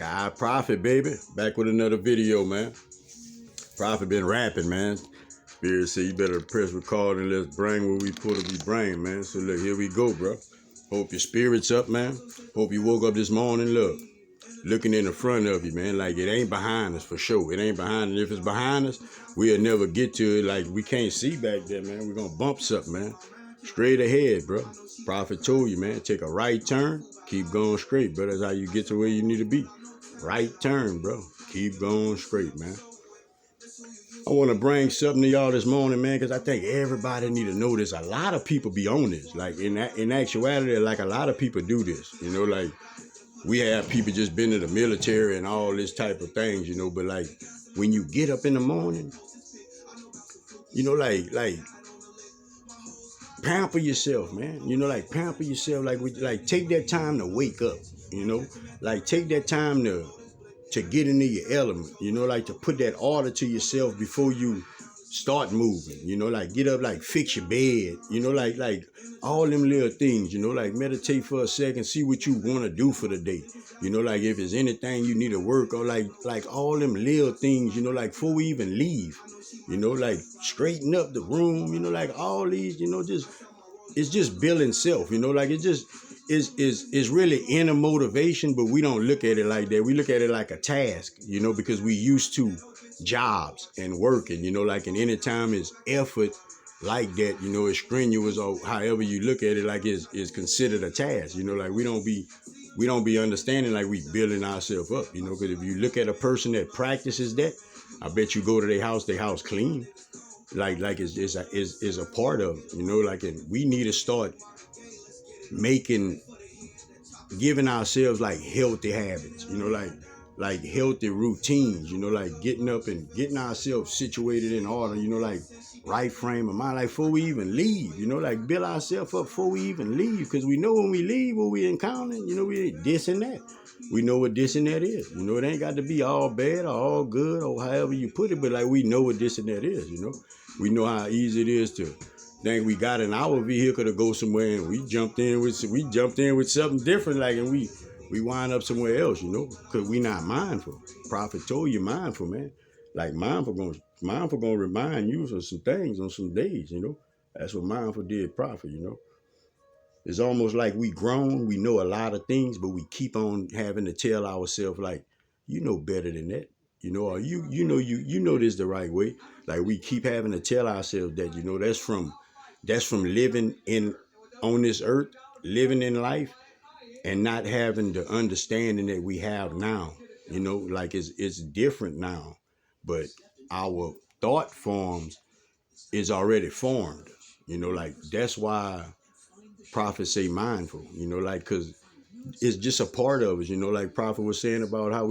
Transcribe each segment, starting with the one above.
God Prophet, baby. Back with another video, man. Prophet been rapping, man. Spirit said you better press record and let's bring what we put to be bring, man. So look, here we go, bro. Hope your spirit's up, man. Hope you woke up this morning, look, looking in the front of you, man. Like it ain't behind us for sure. It ain't behind us. If it's behind us, we'll never get to it. Like we can't see back there, man. We're gonna bump something, man. Straight ahead, bro. Prophet told you, man, take a right turn, keep going straight, bro. That's how you get to where you need to be. Right turn, bro. Keep going straight, man. I want to bring something to y'all this morning, man, because I think everybody need to know this. A lot of people be on this. Like, in actuality, like, a lot of people do this. You know, like, we have people just been in the military and all this type of things, you know, but, like, when you get up in the morning, you know, like, pamper yourself, man. You know, like, pamper yourself. Like, take that time to wake up, you know. Like, take that time to get into your element, you know, like to put that order to yourself before you start moving, you know, like get up, like fix your bed, you know, like all them little things, you know, like meditate for a second, see what you want to do for the day, you know, like if it's anything you need to work or like all them little things, you know, like before we even leave, you know, like straighten up the room, you know, like all these, you know, just it's just building self, you know, like it just is really inner motivation, but we don't look at it like that. We look at it like a task, you know, because we used to jobs and working, you know, like, and anytime is effort like that, you know, it's strenuous or however you look at it, like is considered a task, you know, like we don't be understanding like we building ourselves up, you know, because if you look at a person that practices that, I bet you go to their house clean. Like is a part of it, you know, like, and we need to start giving ourselves like healthy habits, you know, like healthy routines, you know, like getting up and getting ourselves situated in order, you know, like right frame of mind, like before we even leave, you know, like build ourselves up before we even leave, because we know when we leave what we encounter, you know, we this and that. We know what this and that is, you know. It ain't got to be all bad or all good or however you put it, but like we know what this and that is, you know. We know how easy it is to think we got in our vehicle to go somewhere and we jumped in with something different, like, and we wind up somewhere else, you know, because we not mindful. Prophet told you mindful, man. Like mindful gonna remind you of some things on some days, you know. That's what mindful did, Prophet, you know. It's almost like we grown, we know a lot of things, but we keep on having to tell ourselves like, you know better than that. You know, or you know this the right way. Like we keep having to tell ourselves that, you know, that's from living on this earth, living in life, and not having the understanding that we have now. You know, like it's different now. But our thought forms is already formed. You know, like that's why prophets say mindful, you know, like, because it's just a part of us, you know, like Prophet was saying about how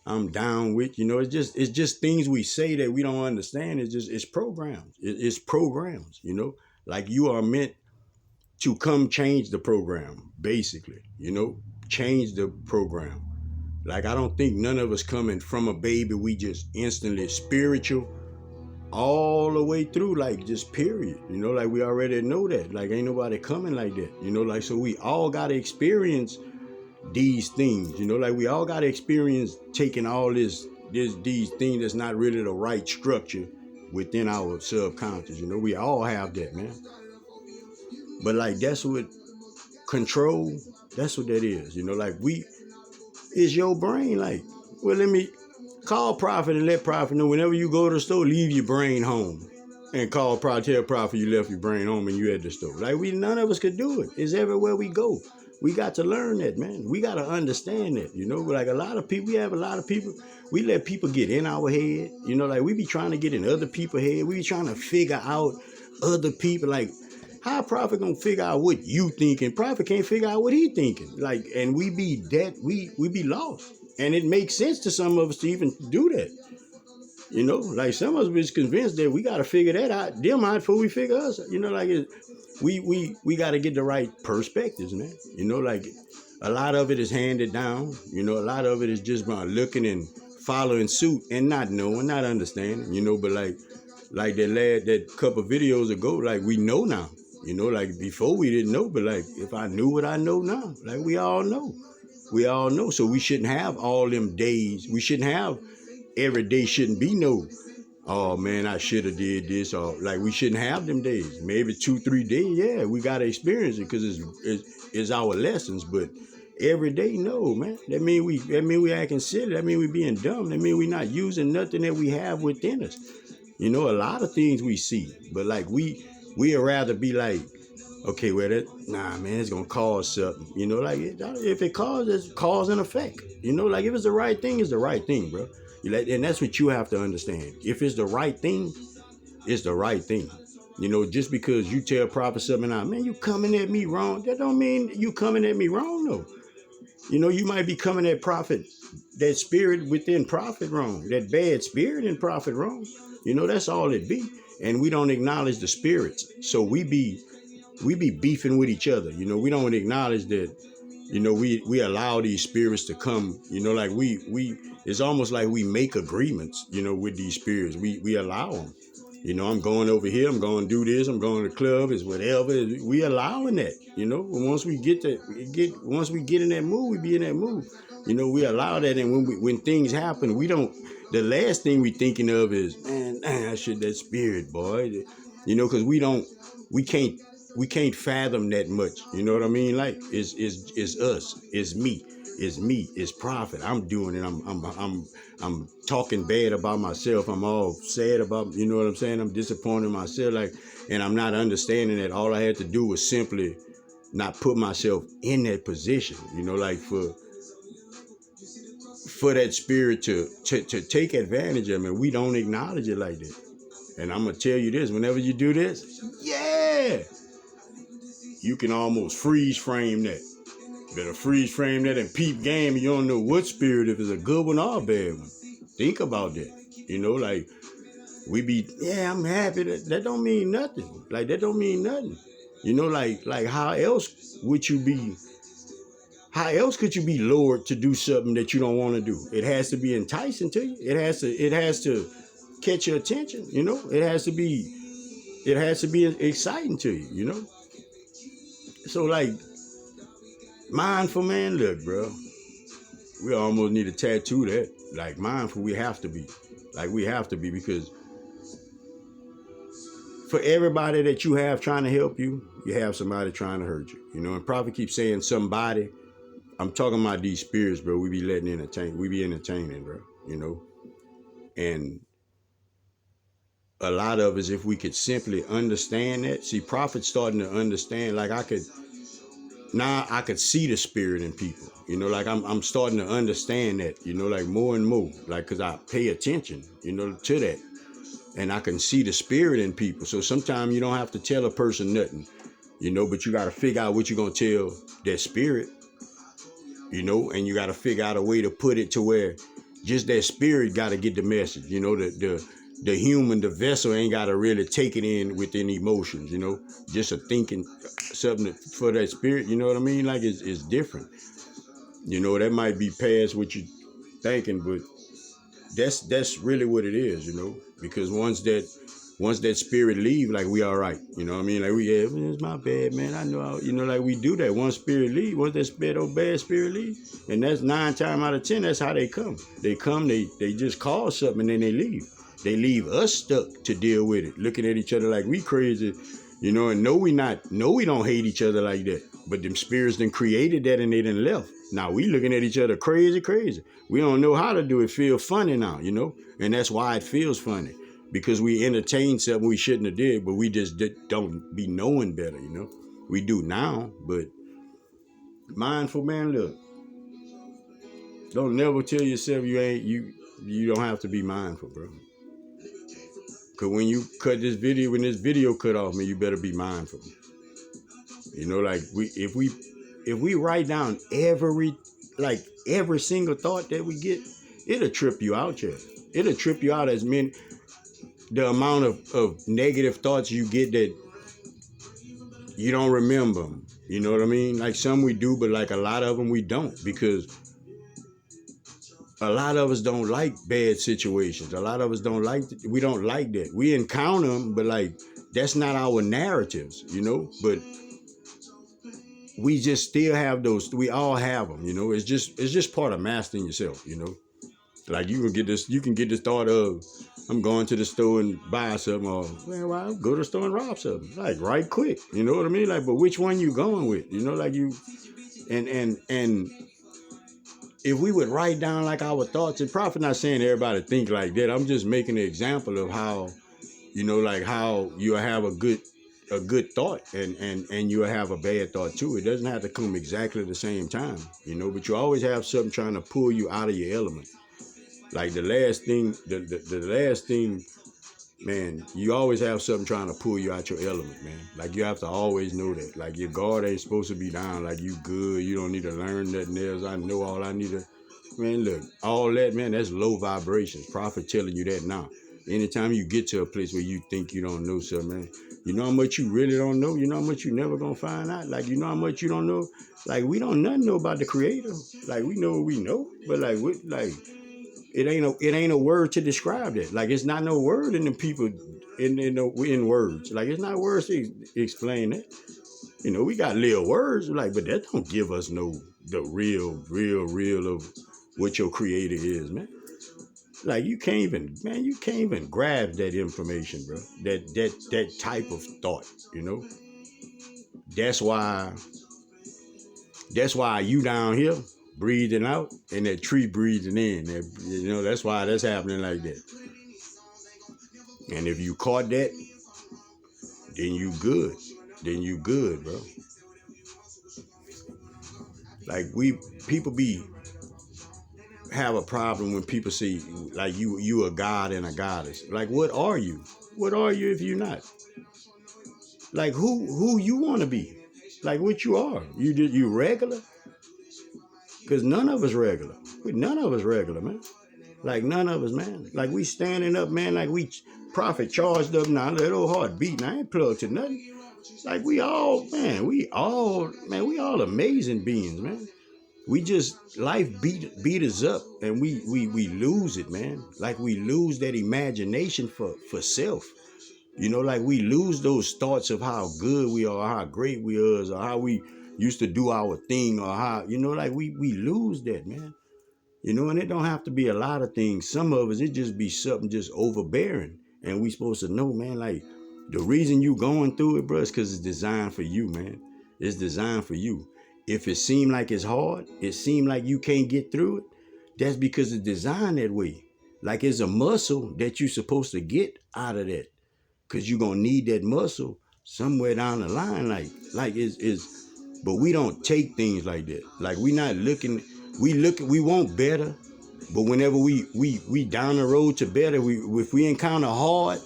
I'm down with, you know, it's just things we say that we don't understand. It's programs. It's programs, you know, like you are meant to come change the program, basically, you know, change the program. Like, I don't think none of us coming from a baby, we just instantly spiritual all the way through, like, just period, you know, like we already know that, like ain't nobody coming like that, you know, like, so we all got to experience these things, you know, like we all got to experience taking all these things that's not really the right structure within our subconscious, you know, we all have that, man. But like that's what control, that's what that is, you know, like it's your brain, like, well, let me call Prophet and let Prophet know whenever you go to the store, leave your brain home. And tell Prophet you left your brain home and you at the store. Like, none of us could do it. It's everywhere we go. We got to learn that, man. We got to understand that, you know. Like we have a lot of people, we let people get in our head, you know, like we be trying to get in other people's head. We be trying to figure out other people, like, how Prophet gonna figure out what you thinking? Prophet can't figure out what he thinking. Like, and we be lost. And it makes sense to some of us to even do that. You know, like some of us is convinced that we got to figure that out, them out before we figure us. You know, like we got to get the right perspectives, man. You know, like a lot of it is handed down. You know, a lot of it is just by looking and following suit and not knowing, not understanding. You know, but like that couple videos ago, like we know now. You know, like before we didn't know, but like if I knew what I know now, like we all know. We all know. So we shouldn't have all them days. We shouldn't have every day shouldn't be no, oh man, I should have did this, or like we shouldn't have them days. Maybe 2-3 days, yeah, we gotta experience it because it's our lessons. But every day, no, man. That mean we acting silly. That mean we being dumb. That mean we not using nothing that we have within us. You know, a lot of things we see, but like we'd rather be like, okay, well that nah, man, it's gonna cause something. You know, like if it causes cause and effect. You know, like if it's the right thing, it's the right thing, bro. And that's what you have to understand. If it's the right thing, it's the right thing. You know, just because you tell Prophet something out, man, you coming at me wrong. That don't mean you coming at me wrong, though. You know, you might be coming at Prophet, that spirit within Prophet wrong, that bad spirit in Prophet wrong. You know, that's all it be. And we don't acknowledge the spirits. So we be beefing with each other. You know, we don't acknowledge that, you know, we allow these spirits to come, you know, like we it's almost like we make agreements, you know, with these spirits. We allow them. You know, I'm going over here, I'm going to do this, I'm going to the club, it's whatever. We allowing that, you know. Once we get in that mood, we be in that mood. You know, we allow that, and when things happen, we don't. The last thing we thinking of is, man, I should that spirit, boy. You know, because we can't fathom that much. You know what I mean? Like it's us, it's me, it's Prophet. I'm doing it. I'm talking bad about myself. I'm all sad about, you know what I'm saying? I'm disappointed in myself, like, and I'm not understanding that all I had to do was simply not put myself in that position. You know, like for that spirit to take advantage of me. We don't acknowledge it like that. And I'm gonna tell you this: whenever you do this, yeah, you can almost freeze frame that. Better freeze frame that and peep game. You don't know what spirit, if it's a good one or a bad one. Think about that. You know, like we be, yeah, I'm happy. That don't mean nothing. Like that don't mean nothing. You know, like how else would you be? How else could you be lured to do something that you don't want to do? It has to be enticing to you. It has to catch your attention. You know, it has to be exciting to you. You know, so like. Mindful, man, look, bro. We almost need to tattoo that. Like mindful, we have to be. Like we have to be, because for everybody that you have trying to help you, you have somebody trying to hurt you. You know, and Prophet keeps saying somebody. I'm talking about these spirits, bro. We be entertaining, bro. You know, and a lot of us, if we could simply understand that. See, Prophet starting to understand. Like now I could see the spirit in people, you know, like I'm starting to understand that, you know, like more and more, like, cause I pay attention, you know, to that, and I can see the spirit in people. So sometimes you don't have to tell a person nothing, you know, but you got to figure out what you're going to tell that spirit, you know, and you got to figure out a way to put it to where just that spirit got to get the message, you know, the human, the vessel ain't got to really take it in within emotions, you know, just a thinking something for that spirit, you know what I mean? Like it's different, you know, that might be past what you thinking, but that's really what it is, you know, because once that spirit leave, like we all right, you know what I mean? Like it's my bad, man. I know, you know, like we do that. Once spirit leave, once that bad spirit leave, and that's 9 times out of 10, that's how they come. They come, they just cause something and then they leave. They leave us stuck to deal with it, looking at each other like we crazy, you know, and no, we don't hate each other like that. But them spirits done created that and they done left. Now we looking at each other crazy. We don't know how to do it. Feel funny now, you know, and that's why it feels funny, because we entertained something we shouldn't have did, but we just don't be knowing better, you know. We do now, but mindful, man, look, don't never tell yourself you don't have to be mindful, bro. Cause when you cut this video, when this video cut off, man, you better be mindful. You know, like if we write down every single thought that we get, it'll trip you out, yeah. It'll trip you out as many the amount of negative thoughts you get that you don't remember them. You know what I mean? Like some we do, but like a lot of them we don't, because a lot of us don't like bad situations. A lot of us we don't like that. We encounter them, but like that's not our narratives, you know. But we just still have those. We all have them, you know. It's just part of mastering yourself, you know. Like you can get this thought of, I'm going to the store and buy something, or man, well, I'll go to the store and rob something, like right quick, you know what I mean? Like, but which one you going with, you know? Like you, and if we would write down like our thoughts, and probably not saying everybody think like that. I'm just making an example of how, you know, like how you have a good thought and you'll have a bad thought too. It doesn't have to come exactly the same time, you know, but you always have something trying to pull you out of your element. Like the last thing, man, you always have something trying to pull you out your element, man. Like you have to always know that. Like your guard ain't supposed to be down. Like you good. You don't need to learn nothing else. I know all I need to. Man, look, all that, man, that's low vibrations. Prophet telling you that now. Anytime you get to a place where you think you don't know something, man, you know how much you really don't know. You know how much you never gonna find out. Like you know how much you don't know. Like we don't nothing know about the Creator. Like we know what we know, but it ain't a word to describe that. Like it's not no word in the people in words. Like it's not words to explain that. You know, we got little words, like, but that don't give us the real of what your creator is, man. Like you can't even grab that information, bro. That type of thought, you know. That's why you down here breathing out and that tree breathing in. You know, that's why that's happening like that. And if you caught that, then you good. Then you good, bro. Like people have a problem when people say like you a god and a goddess. Like what are you? What are you if you're not? Like who you want to be? Like what you are? You regular? Cause none of us regular. None of us regular, man. Like none of us, man. Like we standing up, man. Like we prophet charged up now. That old heart beating. I ain't plugged to nothing. Like we all amazing beings, man. We just life beat us up and we lose it, man. Like we lose that imagination for self. You know, like we lose those thoughts of how good we are, how great we are, or how we used to do our thing, or how, you know, like we lose that, man. You know, and it don't have to be a lot of things. Some of us, it just be something just overbearing. And we supposed to know, man, like the reason you going through it, bro, is because it's designed for you, man. It's designed for you. If it seem like it's hard, it seem like you can't get through it, that's because it's designed that way. Like it's a muscle that you're supposed to get out of that. Because you're going to need that muscle somewhere down the line. Like it's, but we don't take things like that. Like we not looking, we want better. But whenever we down the road to better, if we encounter hard,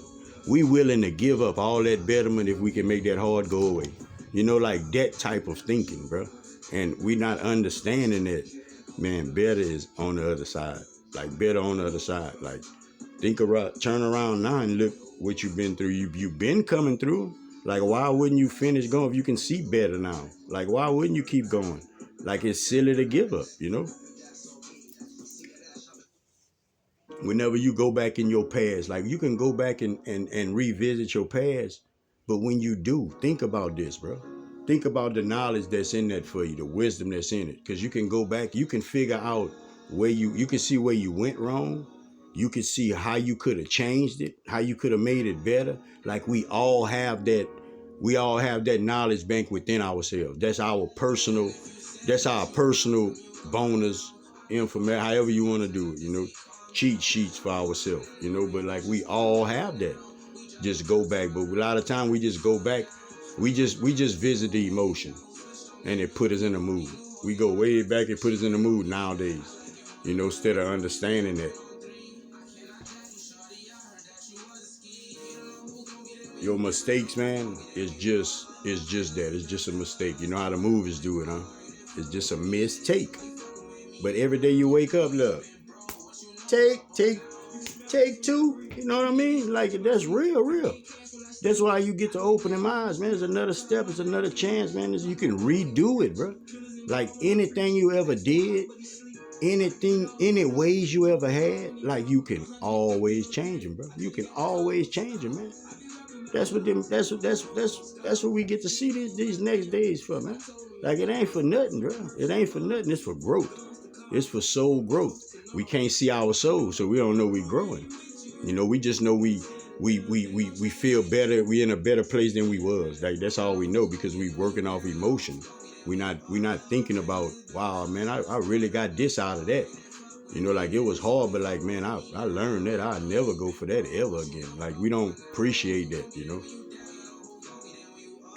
we willing to give up all that betterment if we can make that hard go away. You know, like that type of thinking, bro. And we not understanding that, man, better is on the other side. Like better on the other side. Like think around, turn around now and look what you've been through. You've been coming through. Like why wouldn't you finish going if you can see better now? Like why wouldn't you keep going? Like it's silly to give up, you know? Whenever you go back in your past, like you can go back and revisit your past, but when you do, think about this, bro. Think about the knowledge that's in that for you, the wisdom that's in it. Because you can go back, you can figure out where you can see where you went wrong. You can see how you could have changed it, how you could have made it better. Like we all have that knowledge bank within ourselves. That's our personal bonus information, however you want to do it, you know, cheat sheets for ourselves, you know, but like we all have that. Just go back. But a lot of time we just go back, we just visit the emotion and it put us in a mood. We go way back and put us in the mood nowadays, you know, instead of understanding that your mistakes, man, is just that. It's just a mistake. You know how the movies do it, huh? It's just a mistake. But every day you wake up, look, take two. You know what I mean? Like that's real. That's why you get to open them eyes, man. It's another step. It's another chance, man. You can redo it, bro. Like anything you ever did, any ways you ever had, like you can always change them, bro. You can always change them, man. That's what we get to see these next days for, man. Like it ain't for nothing, bro. It ain't for nothing. It's for growth. It's for soul growth. We can't see our soul, so we don't know we growing. You know, we just know we feel better. We in a better place than we was. Like that's all we know because we working off emotion. We not thinking about, wow, man, I really got this out of that. You know, like it was hard, but like, man, I learned that I never go for that ever again. Like we don't appreciate that, you know,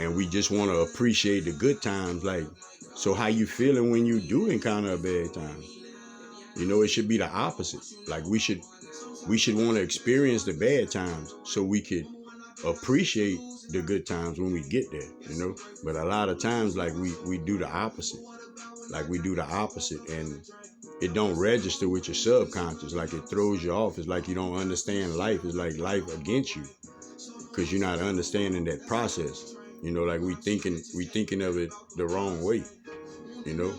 and we just want to appreciate the good times. Like, so how you feeling when you do encounter a bad time? You know, it should be the opposite. Like we should want to experience the bad times so we could appreciate the good times when we get there, you know. But a lot of times, like we do the opposite. Like we do the opposite, and it don't register with your subconscious. Like it throws you off. It's like you don't understand life. It's like life against you because you're not understanding that process. You know, like we thinking of it the wrong way. You know,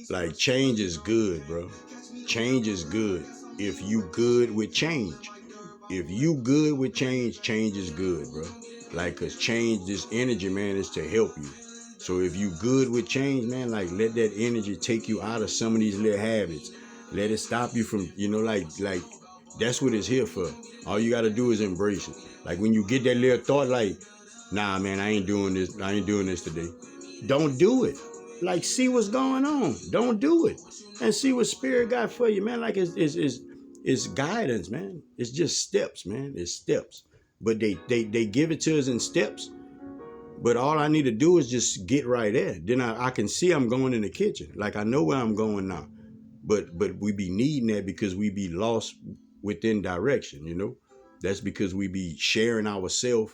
like change is good, bro. Change is good if you good with change. If you good with change, change is good, bro. Like, cause change, this energy, man, is to help you. So if you good with change, man, like let that energy take you out of some of these little habits. Let it stop you from, like that's what it's here for. All you gotta do is embrace it. Like when you get that little thought, like, nah, man, I ain't doing this. I ain't doing this today. Don't do it. Like, see what's going on. Don't do it, and see what spirit got for you, man. Like it's guidance, man. It's just steps, man. It's steps, but they give it to us in steps. But all I need to do is just get right there. Then I can see I'm going in the kitchen. Like I know where I'm going now. But we be needing that because we be lost within direction, you know? That's because we be sharing ourselves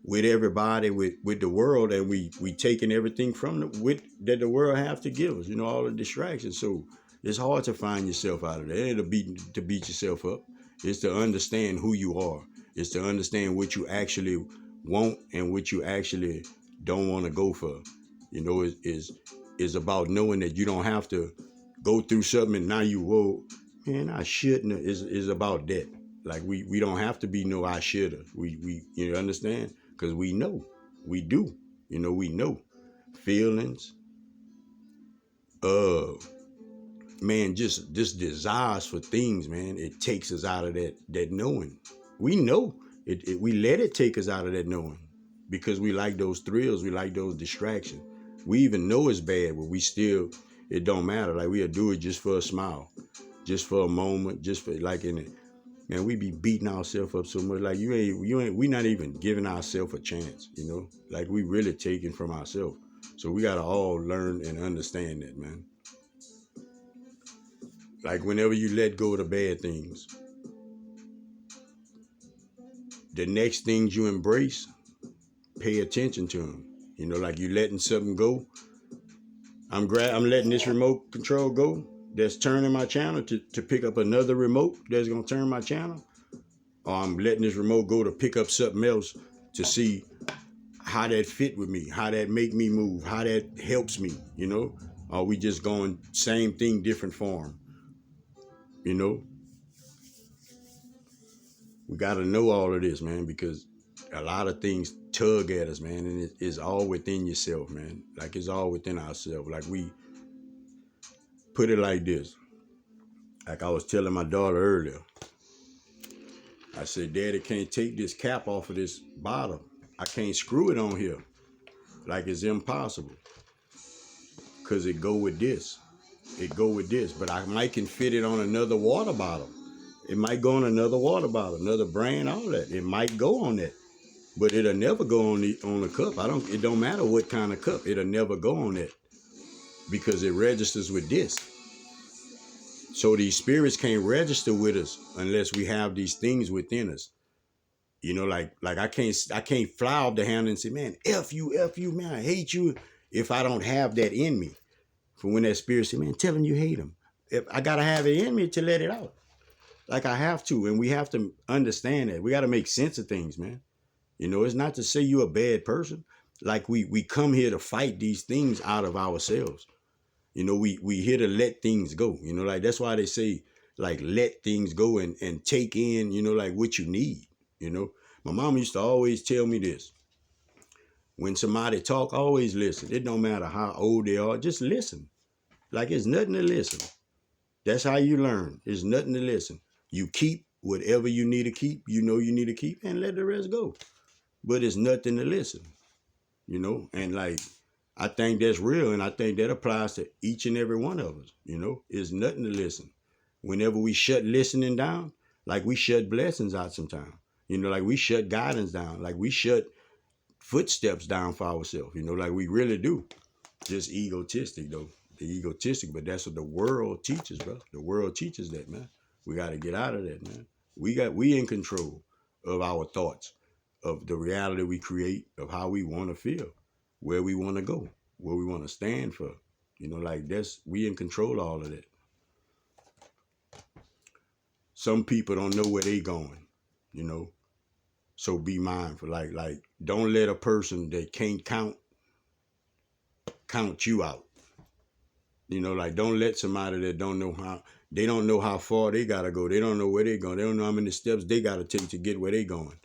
with everybody, with the world, and we taking everything from that the world have to give us, you know, all the distractions. So it's hard to find yourself out of there. It ain't to beat yourself up. It's to understand who you are. It's to understand what you actually want and what you actually don't want to go for. You know, is about knowing that you don't have to go through something and now you, whoa, man, I shouldn't. Is about that. Like we don't have to be no I shoulda. We you understand? Because we know, we do. You know, we know feelings. Uh, man, just desires for things, man. It takes us out of that knowing. We know it. We let it take us out of that knowing because we like those thrills. We like those distractions. We even know it's bad, but we still. It don't matter. Like we'll do it just for a smile, just for a moment, just for like in it. Man, we be beating ourselves up so much. Like you ain't. We not even giving ourselves a chance. You know, like we really taking from ourselves. So we gotta all learn and understand that, man. Like whenever you let go of the bad things, the next things you embrace, pay attention to them. You know, like you letting something go. I'm letting this remote control go. That's turning my channel to pick up another remote that's gonna turn my channel. Or I'm letting this remote go to pick up something else to see how that fit with me, how that make me move, how that helps me, you know? Or we just going same thing, different form, you know? We got to know all of this, man, because a lot of things tug at us, man, and it's all within yourself, man. Like it's all within ourselves. Like we put it like this. Like I was telling my daughter earlier, I said, Daddy can't take this cap off of this bottle. I can't screw it on here. Like it's impossible. Cause it go with this. It go with this. But I might can fit it on another water bottle. It might go on another water bottle, another brand, all that. It might go on that. But it'll never go on the cup. It don't matter what kind of cup. It'll never go on that. Because it registers with this. So these spirits can't register with us unless we have these things within us. You know, like I can't fly off the handle and say, man, F you, man, I hate you, if I don't have that in me. For when that spirit say, man, tell him you hate him. If I gotta have it in me to let it out. Like I have to, and we have to understand that. We gotta make sense of things, man. You know, it's not to say you're a bad person. Like we come here to fight these things out of ourselves. You know, we here to let things go. You know, like that's why they say, like, let things go and take in, you know, like what you need. You know, my mom used to always tell me this. When somebody talk, always listen. It don't matter how old they are, just listen. Like it's nothing to listen. That's how you learn. It's nothing to listen. You keep whatever you need to keep, you know you need to keep, and let the rest go. But it's nothing to listen, you know? And like, I think that's real, and I think that applies to each and every one of us, you know? It's nothing to listen. Whenever we shut listening down, like we shut blessings out sometimes. You know, like we shut guidance down, like we shut footsteps down for ourselves, you know, like we really do. Just egotistic though. The egotistic, but that's what the world teaches, bro. The world teaches that, man. We got to get out of that, man. We in control of our thoughts, of the reality we create, of how we want to feel, where we want to go, where we want to stand for. You know, like we in control of all of that. Some people don't know where they going, you know. So be mindful. Like don't let a person that can't count you out. You know, like don't let somebody that don't know how far they gotta go. They don't know where they going. They don't know how many steps they gotta take to get where they going.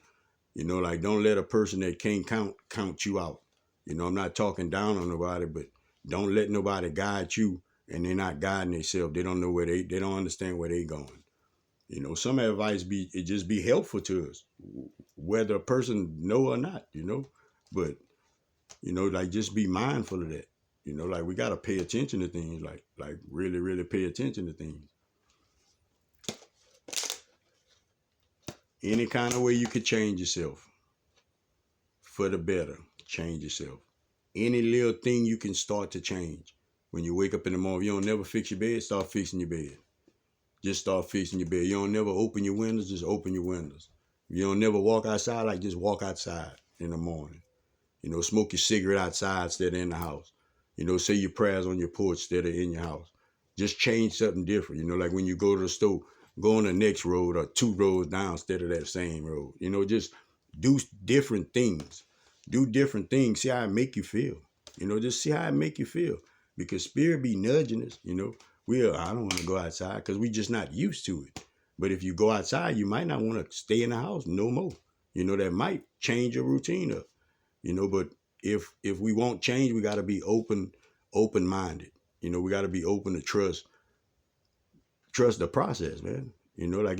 You know, like don't let a person that can't count you out. You know, I'm not talking down on nobody, but don't let nobody guide you and they're not guiding themselves. They don't know where they don't understand where they going. You know, some advice it just be helpful to us, whether a person know or not, you know. But, you know, like just be mindful of that. You know, like we gotta pay attention to things, like really, really pay attention to things. Any kind of way you could change yourself for the better, change yourself. Any little thing you can start to change. When you wake up in the morning, you don't never fix your bed, start fixing your bed. Just start fixing your bed. You don't never open your windows, just open your windows. You don't never walk outside, like just walk outside in the morning. You know, smoke your cigarette outside instead of in the house. You know, say your prayers on your porch instead of in your house. Just change something different. You know, like when you go to the store, go on the next road or 2 roads down instead of that same road. You know, just do different things. Do different things. See how it make you feel. You know, just see how it make you feel. Because spirit be nudging us, you know. I don't want to go outside because we just not used to it. But if you go outside, you might not want to stay in the house no more. You know, that might change your routine up. You know, but if we won't change, we got to be open-minded. You know, we got to be open to trust the process, man. You know, like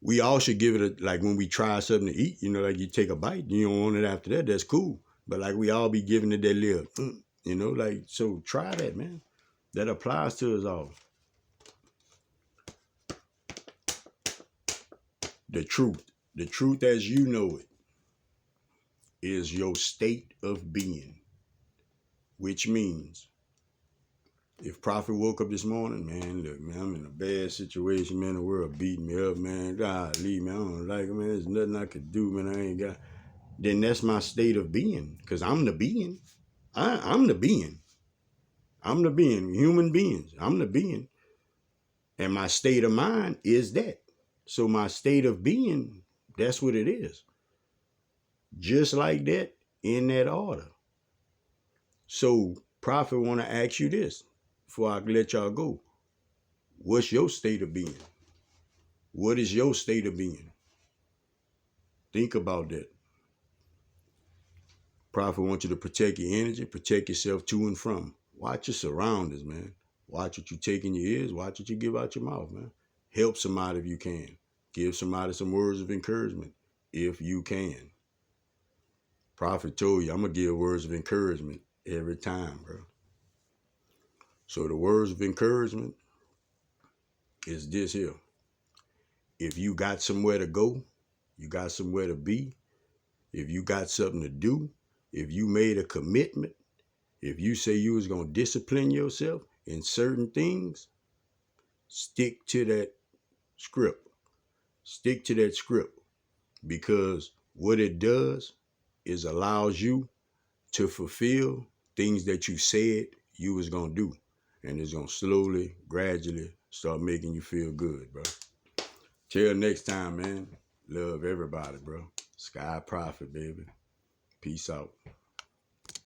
we all should give it like when we try something to eat, you know, like you take a bite, you don't want it after that, that's cool. But like we all be giving it that little, you know, like, so try that, man. That applies to us all. The truth as you know it is your state of being, which means if Prophet woke up this morning, man, look, man, I'm in a bad situation, man, the world beating me up, man, God, leave me, I don't like it, man, there's nothing I could do, man, I ain't got, then that's my state of being, because I'm the being. I'm the being. I'm the being, human beings, I'm the being. And my state of mind is that. So my state of being, that's what it is. Just like that, in that order. So Prophet want to ask you this before I let y'all go. What's your state of being? What is your state of being? Think about that. Prophet wants you to protect your energy, protect yourself to and from. Watch your surroundings, man. Watch what you take in your ears. Watch what you give out your mouth, man. Help somebody if you can. Give somebody some words of encouragement if you can. Prophet told you, I'm going to give words of encouragement every time, bro. So the words of encouragement is this here. If you got somewhere to go, you got somewhere to be, if you got something to do, if you made a commitment, if you say you was going to discipline yourself in certain things, stick to that script. Stick to that script, because what it does is allows you to fulfill things that you said you was going to do. And it's going to slowly, gradually start making you feel good, bro. Till next time, man. Love everybody, bro. Sky Prophet, baby. Peace out.